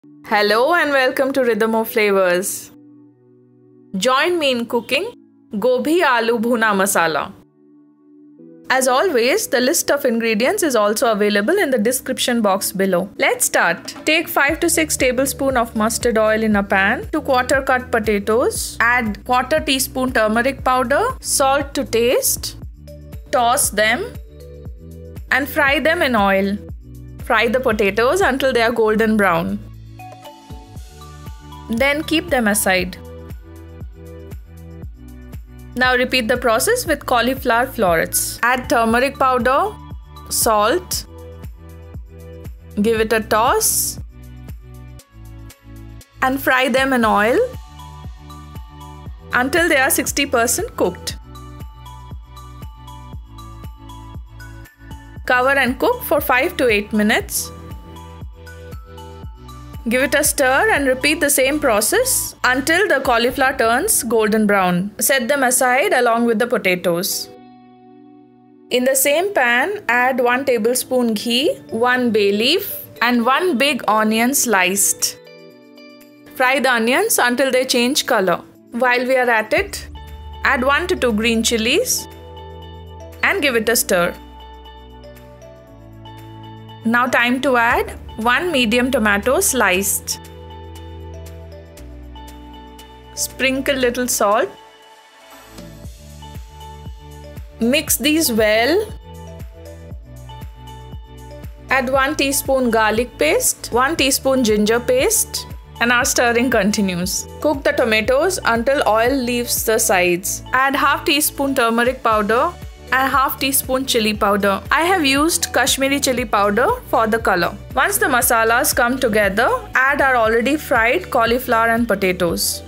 Hello and welcome to Rhythm of Flavors. Join me in cooking Gobhi Aloo Bhuna Masala. As always, the list of ingredients is also available in the description box below. Let's start. Take 5 to 6 tablespoons of mustard oil in a pan. 2 quarter cut potatoes. Add quarter teaspoon turmeric powder. Salt to taste. Toss them and fry them in oil. Fry the potatoes until they are golden brown. Then keep them aside. Now repeat the process with cauliflower florets. Add turmeric powder, salt, give it a toss and fry them in oil until they are 60% cooked. Cover and cook for 5 to 8 minutes. Give it a stir and repeat the same process until the cauliflower turns golden brown. Set them aside along with the potatoes. In the same pan, add 1 tablespoon ghee, 1 bay leaf and 1 big onion sliced. Fry the onions until they change color. While we are at it, add 1 to 2 green chilies and give it a stir. Now time to add 1 medium tomato sliced. Sprinkle little salt. Mix these well. Add 1 teaspoon garlic paste, 1 teaspoon ginger paste, and our stirring continues. Cook the tomatoes until oil leaves the sides. Add half teaspoon turmeric powder and half teaspoon chilli powder. I have used Kashmiri chilli powder for the color. Once the masalas come together, add our already fried cauliflower and potatoes.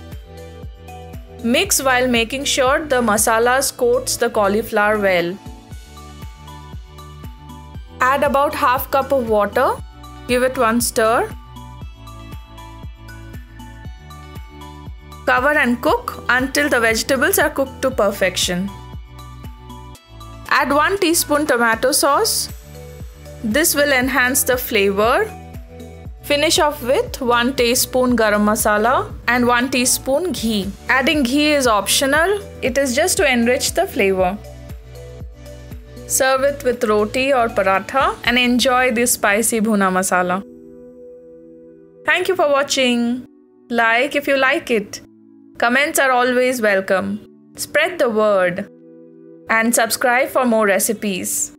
Mix while making sure the masalas coats the cauliflower well. Add about half cup of water. Give it one stir. Cover and cook until the vegetables are cooked to perfection. Add 1 teaspoon tomato sauce. This will enhance the flavor. Finish off with 1 teaspoon Garam Masala and 1 teaspoon ghee. Adding ghee is optional. It is just to enrich the flavor. Serve it with roti or parantha and enjoy this spicy bhuna masala. Thank you for watching. Like if you like it. Comments are always welcome. Spread the word. And subscribe for more recipes.